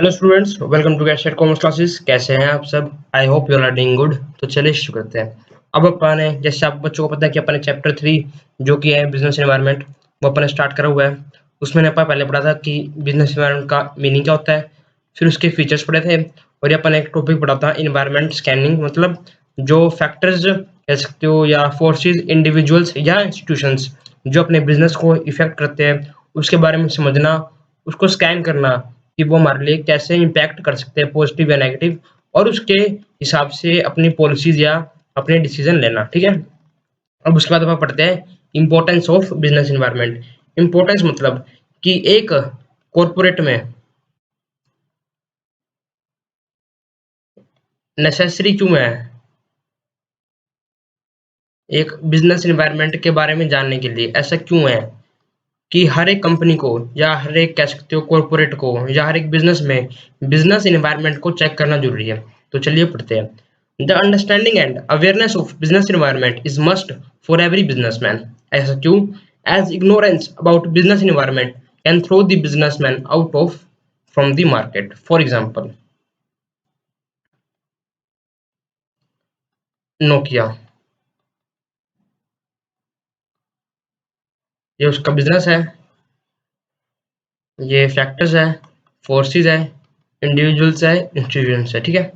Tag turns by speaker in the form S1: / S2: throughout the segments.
S1: Hello students, welcome to gate commerce classes. कैसे हैं आप सब? I hope you are doing good. तो चलिए शुरू करते हैं। अब अपन ने, जैसे आप बच्चों को पता है कि अपन ने चैप्टर 3 जो कि है बिजनेस एनवायरनमेंट, वो अपन ने स्टार्ट करा हुआ है। उसमें अपन पहले पढ़ा था कि बिजनेस एनवायरनमेंट का मीनिंग क्या होता है, फिर उसके फीचर्स पढ़े थे, और ये अपन एक टॉपिक पढ़ा था इन्वायरमेंट स्कैनिंग, मतलब जो फैक्टर्स कह सकते हो या फोर्सेज, इंडिविजुअल्स या इंस्टीट्यूशंस जो अपने बिजनेस को इफेक्ट करते हैं, उसके बारे में समझना, उसको स्कैन करना कि वो हमारे लिए कैसे इम्पैक्ट कर सकते हैं, पॉजिटिव या नेगेटिव, और उसके हिसाब से अपनी पॉलिसीज या अपने डिसीजन लेना। ठीक है। अब उसके बाद अपन पढ़ते हैं importance of business environment. Importance मतलब कि एक कॉरपोरेट में नेसेसरी क्यों है, एक बिजनेस इन्वायरमेंट के बारे में जानने के लिए ऐसा क्यों है कि हर एक कंपनी को या हर एक कह सकते हो कॉरपोरेट को या हर एक बिजनेस में बिजनेस इन्वायरमेंट को चेक करना जरूरी है। तो चलिए पढ़ते हैं। The understanding and awareness of business environment is must for every businessman. ऐसा क्यों? As ignorance about business environment can throw the businessman out of from the market. For example, Nokia, ये उसका बिजनेस है, ये फैक्टर्स है, forces है, individuals है, institutions है। ठीक है।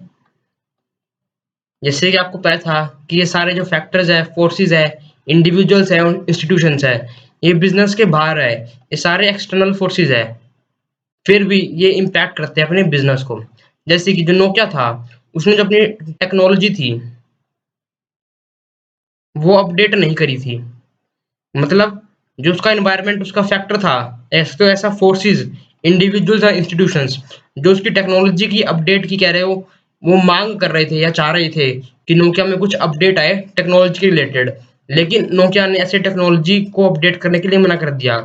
S1: जैसे कि आपको पता था कि ये सारे जो फैक्टर्स है, फोर्सेस है, इंडिविजुअल्स है और इंस्टीट्यूशंस है, ये बिजनेस के बाहर है, ये सारे एक्सटर्नल फोर्सेस है, फिर भी ये इम्पैक्ट करते हैं अपने बिजनेस को। जैसे कि जो नोकिया था, उसने जो अपनी टेक्नोलॉजी थी वो अपडेट नहीं करी थी, मतलब जो उसका एनवायरनमेंट, उसका फैक्टर था, ऐसा तो ऐसा फोर्सेस, इंडिविजुअल्स और इंस्टीट्यूशंस जो उसकी टेक्नोलॉजी की अपडेट की कह रहे हो, वो मांग कर रहे थे या चाह रहे थे कि नोकिया में कुछ अपडेट आए टेक्नोलॉजी के रिलेटेड, लेकिन नोकिया ने ऐसे टेक्नोलॉजी को अपडेट करने के लिए मना कर दिया,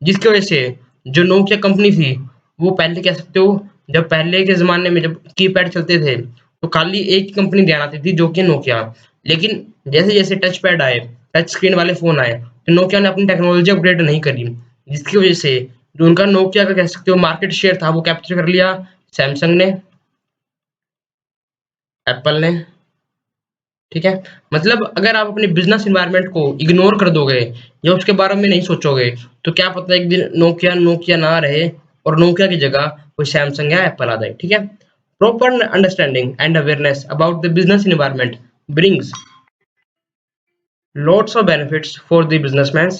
S1: जिसकी वजह से जो नोकिया कंपनी थी, वो पहले कह सकते हो, जब पहले के ज़माने में जब कीपैड चलते थे, तो खाली एक ही कंपनी ध्यान आती थी जो कि नोकिया। लेकिन जैसे-जैसे टच पैड आए, टच स्क्रीन वाले फ़ोन आए, तो नोकिया ने अपनी टेक्नोलॉजी अपग्रेड नहीं करी, जिसकी वजह से जो उनका नोकिया का कह सकते हो मार्केट शेयर था, वो कैप्चर कर लिया सैमसंग ने, एप्पल ने। ठीक है। मतलब अगर आप अपने बिजनेस एनवायरनमेंट को इग्नोर कर दोगे या उसके बारे में नहीं सोचोगे, तो क्या पता एक दिन नोकिया नोकिया ना रहे और नोकिया की जगह कोई सैमसंग या एप्पल आ जाए। ठीक है। Proper understanding and awareness about the business environment brings lots of benefits for the businessmen,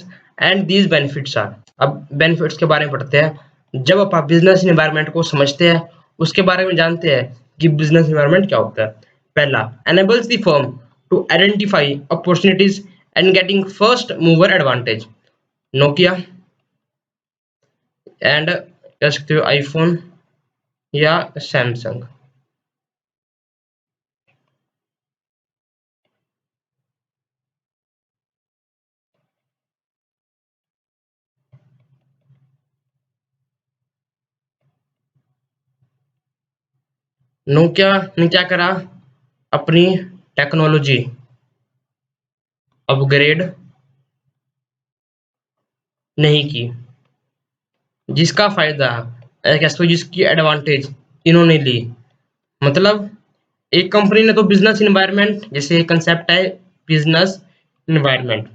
S1: and these benefits are, अब बेनिफिट्स के बारे में पढ़ते हैं। जब आप बिजनेस एनवायरनमेंट को समझते हैं, उसके बारे में जानते हैं कि बिजनेस एनवायरनमेंट क्या होता है। पहला, enables the firm to identify opportunities and getting first mover advantage। Nokia and कह सकते हो आईफोन या सैमसंग। नोकिया ने क्या करा, अपनी टेक्नोलॉजी अपग्रेड नहीं की, जिसका फायदा जिसकी एडवांटेज इन्होंने ली। मतलब एक कंपनी ने तो बिजनेस इन्वायरमेंट, जैसे कंसेप्ट है बिजनेस इन्वायरमेंट,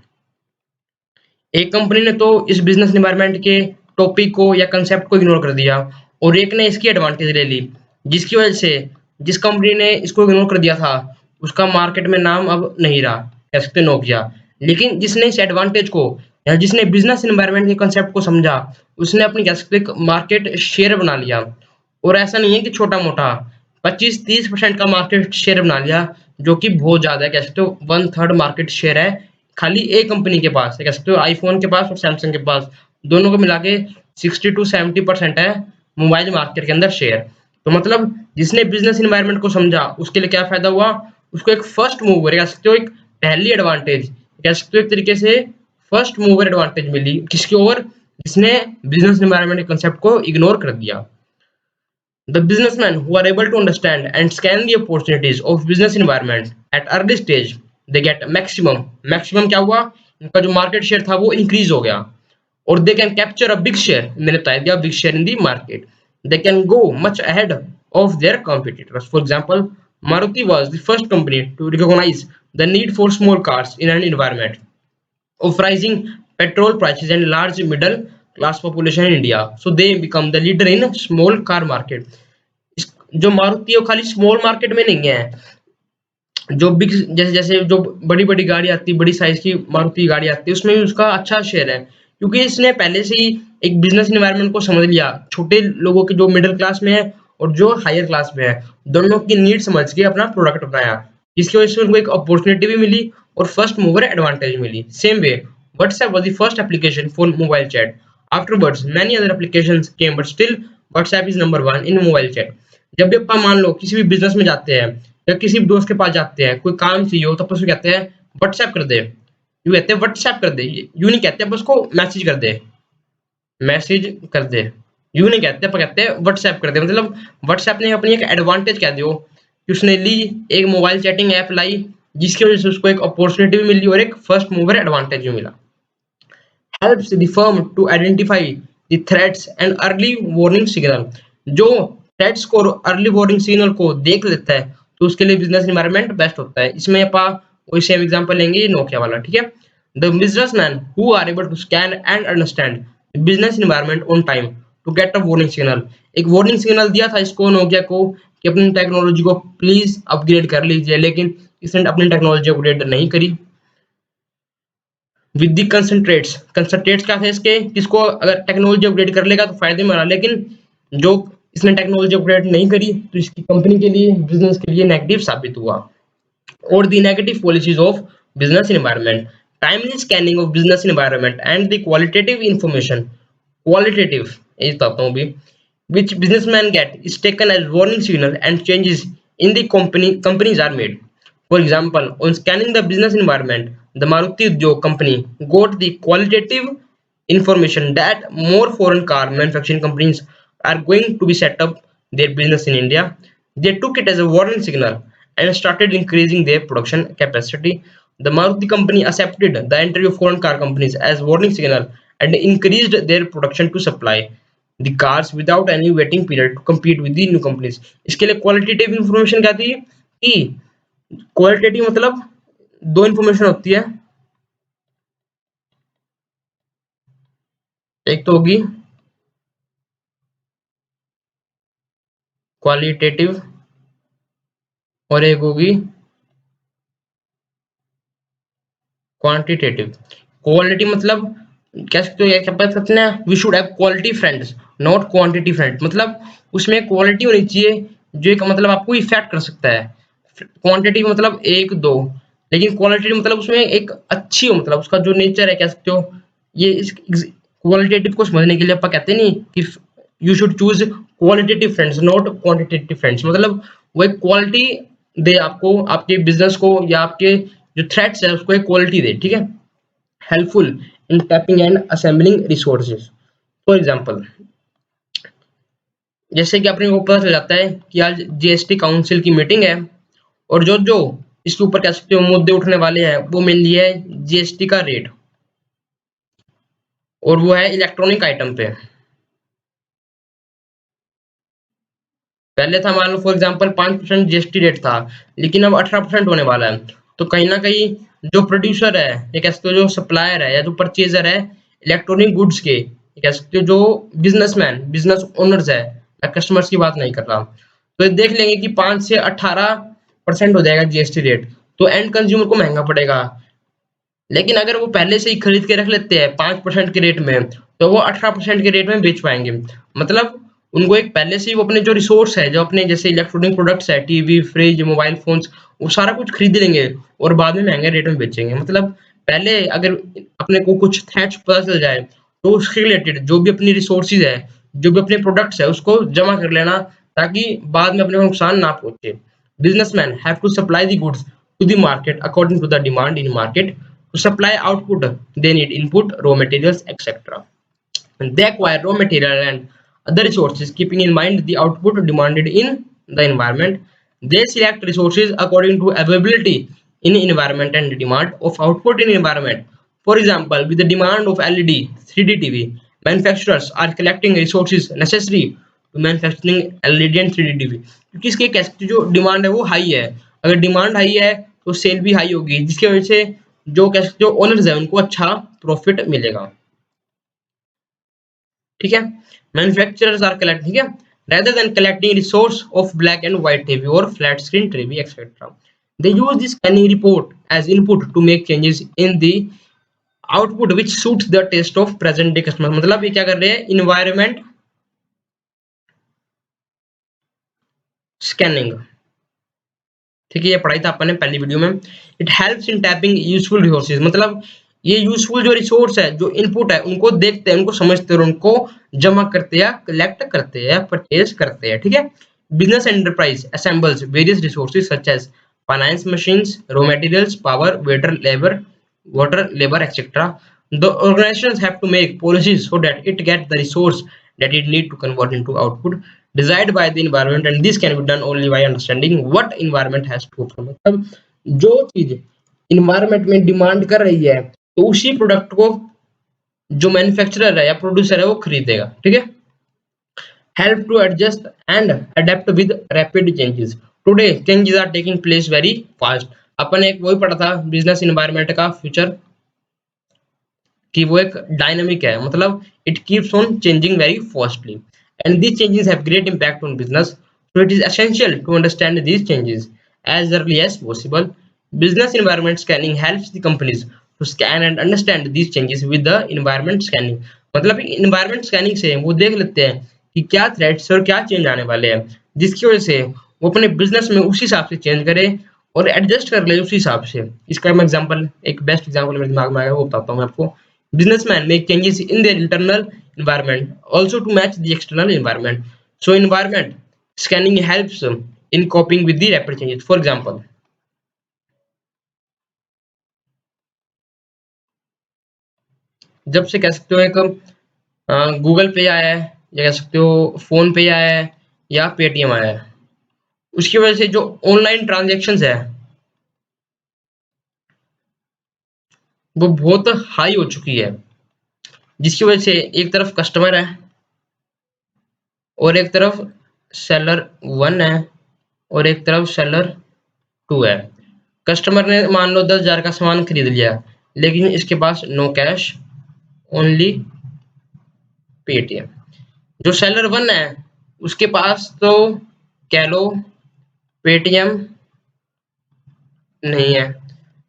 S1: एक कंपनी ने तो इस बिजनेस इन्वायरमेंट के टॉपिक को या कंसेप्ट को इग्नोर कर दिया, और एक ने इसकी एडवांटेज ले ली, जिसकी वजह से जिस कंपनी ने इसको इग्नोर कर दिया था, उसका मार्केट में नाम अब नहीं रहा, कह सकते नोकिया। लेकिन जिसने इस एडवांटेज को या जिसने बिजनेस इन्वायरमेंट के कंसेप्ट को समझा, उसने अपनी कह सकते मार्केट शेयर बना लिया। और ऐसा नहीं है कि छोटा मोटा, 25-30% का मार्केट शेयर बना लिया, जो कि बहुत ज्यादा है, कह सकते हो 1/3 मार्केट शेयर है खाली एक कंपनी के पास, कह सकते हो आईफोन के पास और सैमसंग के पास, दोनों को मिला के 60-70% है मोबाइल मार्केट के अंदर शेयर। तो मतलब जिसने बिजनेस इन्वायरमेंट को समझा, उसके लिए क्या फायदा हुआ, उसको एक फर्स्ट मूवर कह सकते हो, एक पहली एडवांटेज कह सकते हो, एक तरीके से फर्स्ट मूवर एडवांटेज मिली किसकी ओर, जिसने बिजनेस इन्वायरमेंट के कंसेप्ट को इग्नोर कर दिया। The businessmen who are able to understand and scan the opportunities of business environment at early stage, they get maximum। maximum क्या हुआ, इनका जो मार्केट शेयर था वो इंक्रीज हो गया, और they can capture a big share, मैंने बता दिया, big share in the market। they can go much ahead of their competitors. For example, Maruti was the first company to recognize the need for small cars in an environment of rising petrol prices and large middle class population in India. So they become the leader in small car market. जो मारुति है वो खाली small market में नहीं है, जो big जैसे जैसे जो बड़ी बड़ी गाड़ी आती है, बड़ी साइज की मारुति गाड़ी आती है, उसमें भी उसका अच्छा शेयर है, क्योंकि इसने पहले से ही एक बिजनेस इन्वायरमेंट को समझ लिया। छोटे लोगों के जो मिडिल क्लास में है और जो हायर क्लास में है, दोनों की नीड समझ के अपना प्रोडक्ट बनाया, जिसकी वजह से उनको एक अपॉर्चुनिटी भी मिली और फर्स्ट मूवर एडवांटेज मिली। Same way WhatsApp was the first application for mobile chat. Afterwards, many other applications came, but still WhatsApp is number one in mobile chat. जब भी अपन मान लो किसी भी बिजनेस में जाते हैं या किसी भी दोस्त के पास जाते हैं, कोई काम चाहिए हो, तो अपन उसको कहते हैं व्हाट्सएप कर दे, यू कहते हैं व्हाट्सएप कर दे, यू नहीं कहते अपन उसको मैसेज कर दे, मैसेज कर दे, यू नहीं कहते, अपन कहते हैं व्हाट्सएप कर दे। मतलब व्हाट्सएप ने अपनी एक एडवांटेज कह दियो कि उसने ली एक मोबाइल चैटिंग ऐप लाई, जिसकी वजह से उसको एक अपॉर्चुनिटी भी मिली और एक फर्स्ट मूवर एडवांटेज भी मिला। helps the firm to identify the threats and early warning signal. जो threats को early warning signal को देख लेता है, तो उसके लिए business environment बेस्ट होता है। इसमें अपन वही सेम एग्जांपल लेंगे नोकिया वाला, ठीक है। The businessmen who are able to scan and understand the business environment on time to get a warning signal. एक warning signal दिया था इसको नोकिया को कि अपनी टेक्नोलॉजी को प्लीज अपग्रेड कर लीजिए, लेकिन इसने अपनी टेक्नोलॉजी अपग्रेड नहीं करी। विद दी कंसंट्रेट्स, कंसंट्रेट्स क्या थे इसके, किसको अगर टेक्नोलॉजी अपग्रेड कर लेगा तो फायदे में रहा, लेकिन जो इसने टेक्नोलॉजी अपग्रेड नहीं करी तो इसकी कंपनी के लिए, बिजनेस के लिए नेगेटिव साबित हुआ। और दी negative policies of business environment, timely scanning of business environment and the qualitative information, qualitative ये बताता हूँ भी, which businessmen get is taken as warning signal and changes in the companies are made. For example, on scanning the business environment, the Maruti Udyog company got the qualitative information that more foreign car manufacturing companies are going to be set up their business in India. They took it as a warning signal and started increasing their production capacity. The Maruti company accepted the entry of foreign car companies as warning signal and increased their production to supply the cars without any waiting period to compete with the new companies. इसके लिए qualitative information क्या थी कि qualitative मतलब दो information होती है, एक तो होगी क्वालिटेटिव और एक होगी क्वांटिटेटिव। क्वालिटी मतलब क्या सकते हैं, we should have quality friends not quantity friends, मतलब उसमें क्वालिटी होनी चाहिए जो एक मतलब आपको इफेक्ट कर सकता है। क्वांटिटी मतलब एक दो, लेकिन क्वालिटी मतलब उसमें एक अच्छी हो, मतलब उसका जो नेचर है, कह सकते हो। ये इस क्वालिटेटिव को समझने के लिए आप कहते नहीं कि you should choose qualitative friends not quantitative friends, मतलब वो एक क्वालिटी दे आपको, आपके बिजनेस को या आपके जो थ्रेट्स है उसको एक क्वालिटी दे, ठीक है। Helpful in tapping and assembling resources. For example, जैसे कि अपने को पता चल जाता है कि आज जीएसटी काउंसिल की मीटिंग है और जो जो इसके ऊपर कह सकते हो मुद्दे उठने वाले हैं, वो मेनली है जीएसटी का रेट, और वो है इलेक्ट्रॉनिक आइटम पे। पहले था मान लो फॉर एग्जांपल 5% जीएसटी रेट था, लेकिन अब 18% होने वाला है। तो कहीं ना कहीं जो प्रोड्यूसर है, ये कह सकते हो जो सप्लायर है या जो परचेजर है इलेक्ट्रॉनिक गुड्स के, ये कह सकते हो जो बिजनेसमैन, बिजनेस ओनर्स है, मैं कस्टमर्स की बात नहीं कर रहा, तो ये देख लेंगे कि 5 से 18% हो जाएगा जीएसटी रेट, तो एंड कंज्यूमर को महंगा पड़ेगा। लेकिन अगर वो पहले से ही खरीद के रख लेते हैं 5% के रेट में, तो वो 18% के रेट में बेच पाएंगे। मतलब उनको एक पहले से ही वो अपने जो रिसोर्स है, जो अपने जैसे इलेक्ट्रॉनिक प्रोडक्ट्स है, टीवी, फ्रिज, मोबाइल फोन्स, वो सारा कुछ खरीद लेंगे और बाद में महंगे रेट में बेचेंगे। मतलब पहले अगर अपने को कुछ थ्रेट्स पता चल जाए तो उसके रिलेटेड जो भी अपनी रिसोर्सेज है, जो भी अपने प्रोडक्ट्स है, उसको जमा कर लेना, ताकि बाद में अपने को नुकसान ना पहुंचे। Businessman have to supply the goods to the market according to the demand in market. To supply output they need input, raw materials, etc. They acquire raw material and other resources keeping in mind the output demanded in the environment. They select resources according to availability in environment and demand of output in environment. For example, with the demand of LED 3D TV, manufacturers are collecting resources necessary to manufacturing LED and 3D TV, क्योंकि इसकी कह सकते हो जो demand है वो high है। अगर डिमांड हाई है तो सेल भी हाई होगी, जिसकी वजह से जो कह सकते हो ओनर्स है उनको अच्छा प्रॉफिट मिलेगा। ठीक है, मैन्युफैक्चरर्स आर कलेक्ट, ठीक है, rather than collecting resource of black and white TV or flat screen TV etc. They use this scanning report as input to make changes in the output which suits the taste of present day customer। मतलब ये क्या कर रहे हैं, environment scanning. ठीक है, ये पढ़ाई था अपन ने पहली वीडियो में। It helps in tapping useful resources, मतलब ये यूजफुल जो रिसोर्स है, जो इनपुट है, उनको देखते हैं, उनको समझते हैं और उनको जमा करते हैं, कलेक्ट करते हैं, परचेज करते हैं। ठीक है, business enterprise assembles various resources such as finance machines, raw materials, power, water labor etc. The organizations have to make policies so that it gets the resource that it need to convert into output desired by the environment, and this can be done only by understanding what environment has to offer। मतलब जो चीज environment में demand कर रही है तो उसी product को जो मैन्युफैक्चरर है या प्रोड्यूसर है वो खरीदेगा। ठीक है, help to adjust and adapt with rapid changes। today changes are taking place very fast। अपन एक वही पढ़ा था बिजनेस इन्वायरमेंट का फ्यूचर, कि वो एक डायनामिक है, मतलब it keeps on changing very fastly and these changes have great impact on business, so it is essential to understand these changes as early as possible। business environment scanning helps the companies to scan and understand these changes with the environment scanning। मतलब environment scanning से वो देख लेते हैं कि क्या threats और क्या चेंज आने वाले हैं, जिसकी वजह से वो अपने बिजनेस में उसी हिसाब से चेंज करे और एडजस्ट कर ले उसी हिसाब से। इसका मैं एग्जांपल, एक बेस्ट एग्जांपल मेरे दिमाग में आया वो बताता हूँ मैं आपको। businessmen make changes in their internal environment also to match the external environment, so environment scanning helps in coping with the rapid changes। for example, जब से कह सकते हो एक गूगल पे आया है, या कह सकते हो फोन पे आया है, या पेटीएम आया है, उसकी वजह से जो ऑनलाइन ट्रांजेक्शन्स है वो बहुत हाई हो चुकी है, जिसकी वजह से एक तरफ कस्टमर है और एक तरफ सेलर 1 है और एक तरफ सेलर 2 है। कस्टमर ने मान लो 10,000 का सामान खरीद लिया, लेकिन इसके पास नो कैश, ओनली पेटीएम। जो सेलर 1 है उसके पास तो कह लो पेटीएम नहीं है,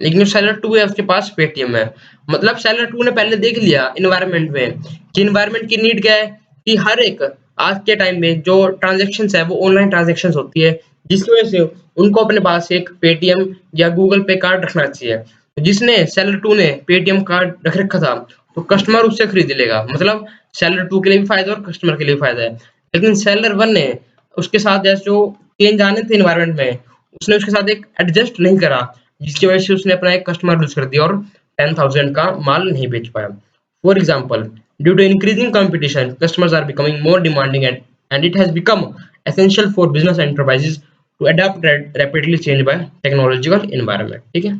S1: लेकिन जो सेलर 2 है उसके पास पेटीएम है। मतलब सेलर 2 ने पहले देख लिया इन्वायरमेंट में कि इन्वायरमेंट की नीड क्या है, कि हर एक आज के टाइम में जो ट्रांजेक्शन्स है वो ऑनलाइन ट्रांजेक्शन्स होती है, जिसकी वजह से उनको अपने पास एक पेटीएम या गूगल पे कार्ड रखना चाहिए। जिसने सेलर 2 ने पेटीएम कार्ड रख रखा था तो कस्टमर उससे खरीद लेगा, मतलब सेलर 2 के लिए भी फायदा और कस्टमर के लिए भी फायदा है। लेकिन सेलर 1 ने उसके साथ जैसे जो चेंज आने थे इन्वायरमेंट में, उसने उसके साथ एक एडजस्ट नहीं करा, जिसकी वजह से उसने अपना एक कस्टमर लूज कर दिया और 10,000 का माल नहीं बेच पाया। For example, due to increasing competition customers are becoming more demanding and it has become essential for business enterprises to adopt rapidly change by technological environment. ठीक है,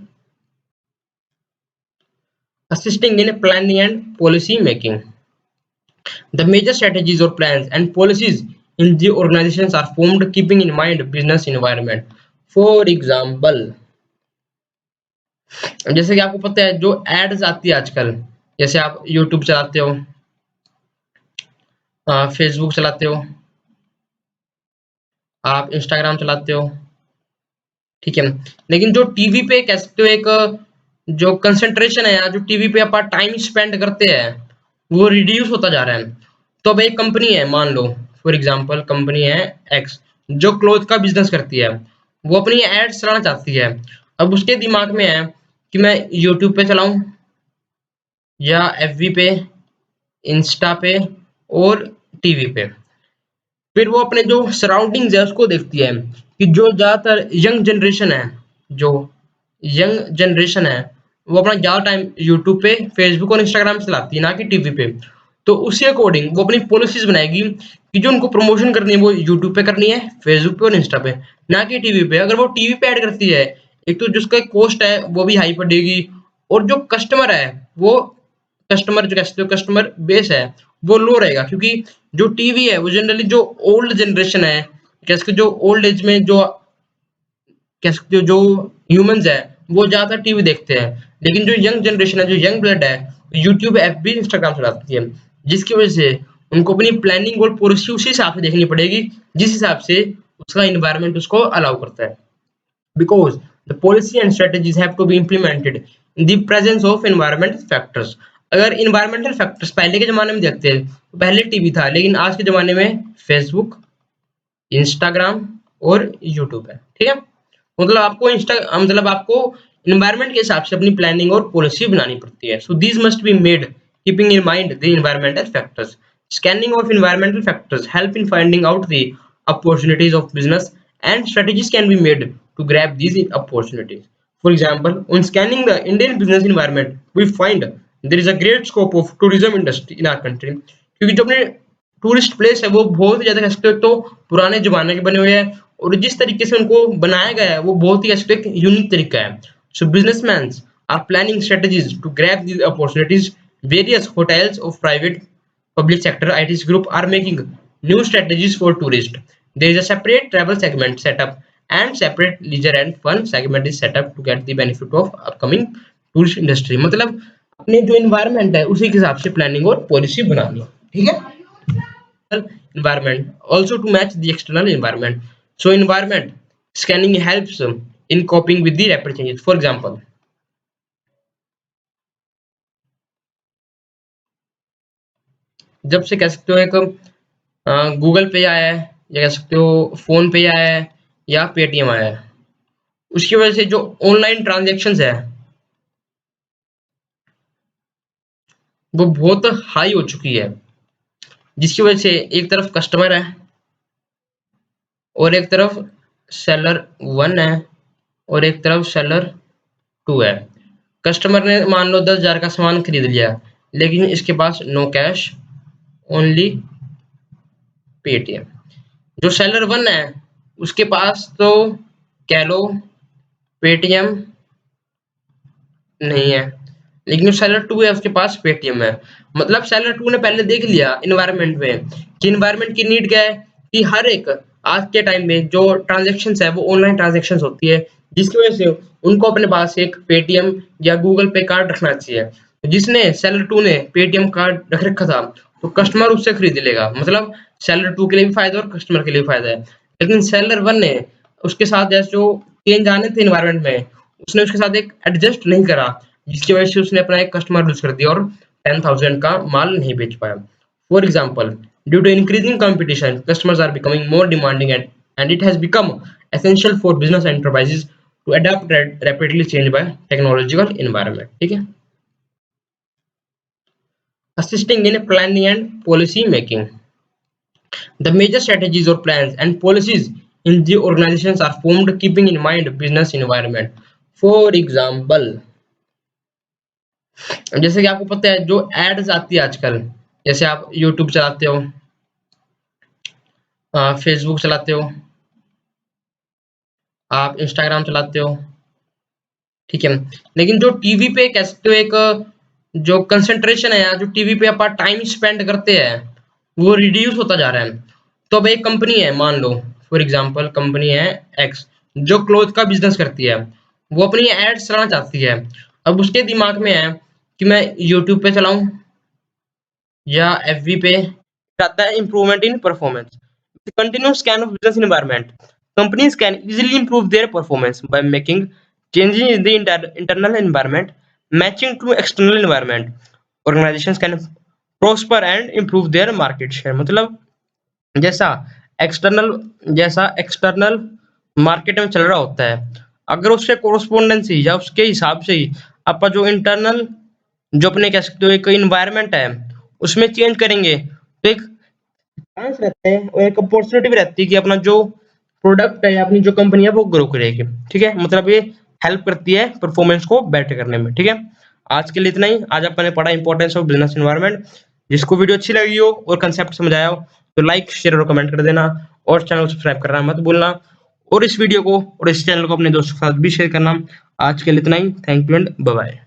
S1: assisting in planning and policy making, the major strategies or plans and policies in the organizations are formed keeping in mind business environment। for example, जैसे कि आपको पता है जो ads आती है आजकल, जैसे आप यूट्यूब चलाते हो, फेसबुक चलाते हो, आप इंस्टाग्राम चलाते हो, ठीक है, लेकिन जो टीवी पे कह सकते हो एक जो कंसंट्रेशन है या जो टीवी पे अपन टाइम स्पेंड करते हैं वो रिड्यूस होता जा रहा है। तो अब एक कंपनी है, मान लो फॉर एग्जांपल कंपनी है एक्स जो क्लोथ का बिजनेस करती है, वो अपनी एड्स चलाना चाहती है। अब उसके दिमाग में है कि मैं यूट्यूब पे चलाऊं या एफबी पे, इंस्टा पे और टीवी पे। फिर वो अपने जो सराउंडिंग्स है उसको देखती है कि जो ज्यादातर यंग जनरेशन है, जो यंग जनरेशन है वो अपना ज्यादा टाइम यूट्यूब पे, फेसबुक और इंस्टाग्राम चलाती है, ना कि टीवी पे। तो उसी अकॉर्डिंग वो अपनी पॉलिसीज बनाएगी कि जो उनको प्रमोशन करनी है वो यूट्यूब पे करनी है, फेसबुक पे और इंस्टा पे, ना कि टीवी पे। अगर वो टीवी पे ऐड करती है, एक तो जिसका कॉस्ट है वो भी हाई पड़ेगी, और जो कस्टमर है वो कस्टमर जो कहते हो कस्टमर बेस है वो लो रहेगा, क्योंकि जो टीवी है वो जनरली जो ओल्ड जनरेशन है, कैसे जो ओल्ड एज में जो कह सकते हो जो ह्यूमंस है वो ज्यादा टीवी देखते हैं, लेकिन जो यंग जनरेशन है, जो यंग ब्लड है, यूट्यूब, एफबी, इंस्टाग्राम चलाती है, जिसकी वजह से उनको अपनी प्लानिंग और पॉलिसी उसी हिसाब से देखनी पड़ेगी जिस हिसाब से उसका इन्वायरमेंट उसको अलाउ करता है, because the policy and strategies have to be implemented in the presence of environmental factors। अगर environmental factors पहले के जमाने में देखते हैं तो पहले टीवी था, लेकिन आज के जमाने में फेसबुक, इंस्टाग्राम और यूट्यूब है, ठीक है। मतलब आपको मतलब आपको इन्वायरमेंट के हिसाब से अपनी प्लानिंग और पॉलिसी बनानी पड़ती है। So these must be made keeping in mind the environmental factors. Scanning of environmental factors help in finding out the opportunities of business, and strategies can be made to grab these opportunities। For example, on scanning the Indian business environment, we find there is a great scope of tourism industry in our country। क्योंकि जो अपने tourist place है वो बहुत ही ज्यादा कह सकते हो तो पुराने जमाने के बने हुए हैं, और जिस तरीके से उनको बनाया गया है वो बहुत ही कह सकते हो एक यूनिक तरीका है। So businessman are planning strategies to grab these opportunities। Various hotels of private public sector ITs group are making new strategies for tourists। There is a separate travel segment set up and separate leisure and fun segment is set up to get the benefit of upcoming tourist industry। मतलब अपने जो environment है उसी के हिसाब से planning और policy बनानी है, ठीक है। Environment also to match the external environment। So environment scanning helps in coping with the rapid changes। For example, जब से कह सकते हो एक गूगल पे आया है, या कह सकते हो फोन पे आया है, या पेटीएम आया है, उसकी वजह से जो ऑनलाइन ट्रांजेक्शन्स है वो बहुत हाई हो चुकी है, जिसकी वजह से एक तरफ कस्टमर है और एक तरफ सेलर वन है और एक तरफ सेलर टू है। कस्टमर ने मान लो 10,000 का सामान खरीद लिया, लेकिन इसके पास नो कैश, ओनली पेटीएम। जो सेलर वन है उसके पास तो कह लो पेटीएम नहीं है, लेकिन जो सेलर टू है उसके पास पेटीएम है। मतलब सेलर टू ने पहले देख लिया इन्वायरमेंट में कि इन्वायरमेंट की नीड क्या है, कि हर एक आज के टाइम में जो ट्रांजेक्शन है वो ऑनलाइन ट्रांजेक्शन होती है, जिसकी वजह से उनको अपने पास एक पेटीएम या गूगल पे कार्ड रखना चाहिए। तो जिसने सेलर टू ने पेटीएम कार्ड रख रखा था तो कस्टमर उससे खरीद लेगा, मतलब सेलर टू के लिए भी फायदा और कस्टमर के लिए भी फायदा है। लेकिन सेलर वन ने उसके साथ जैसे जो चेंज आने थे इन्वायरमेंट में, उसने उसके साथ एक एडजस्ट नहीं करा, जिसकी वजह से उसने अपना एक कस्टमर लूज कर दिया और 10,000 का माल नहीं बेच पाया। For example, due to increasing competition customers are becoming more demanding and it has become essential for business enterprises to adopt rapidly change by technological environment, ठीक है। Assisting in planning and policy making, the major strategies or plans and policies in the organizations are formed keeping in mind business environment। For example, जैसे कि आपको पता है जो ads आती है आजकल, जैसे आप यूट्यूब चलाते हो, फेसबुक चलाते हो, आप इंस्टाग्राम चलाते हो, ठीक है। लेकिन जो टीवी पे कह सकते हो एक जो कंसंट्रेशन है, जो टीवी पे आप टाइम स्पेंड करते हैं वो रिड्यूस होता जा रहा है। तो अब एक कंपनी है, मान लो फॉर एग्जांपल कंपनी है एक्स जो क्लोथ का बिजनेस करती है, वो अपनी एड्स चलाना चाहती है। अब उसके दिमाग में है कि मैं यूट्यूब पे चलाऊं या एफबी पे, चाहता है improvement in performance। With continuous scan of business environment, companies can easily improve their performance by making changes in the internal environment matching to external environment। Organizations can prosper and improve their market share। मतलब जैसा external market में चल रहा होता है, अगर उसके कोरस्पोंडेंसी या उसके हिसाब से ही आप जो इंटरनल जो अपने कह सकते हो एक इन्वायरमेंट है उसमें चेंज करेंगे तो एक चांस रहता है और एक अपॉर्चुनिटी भी रहती है कि अपना जो प्रोडक्ट है या अपनी जो कंपनी है वो ग्रो करेगी, ठीक है। मतलब ये हेल्प करती है परफॉर्मेंस को बेटर करने में, ठीक है। आज के लिए इतना ही। आज आपने पढ़ा इंपॉर्टेंस ऑफ बिजनेस एनवायरनमेंट। जिसको वीडियो अच्छी लगी हो और कंसेप्ट समझ आया हो तो लाइक शेयर और कमेंट कर देना, और चैनल सब्सक्राइब करना मत भूलना, और इस वीडियो को और इस चैनल को अपने दोस्तों के साथ भी शेयर करना। आज के लिए इतना ही। Thank you and bye bye.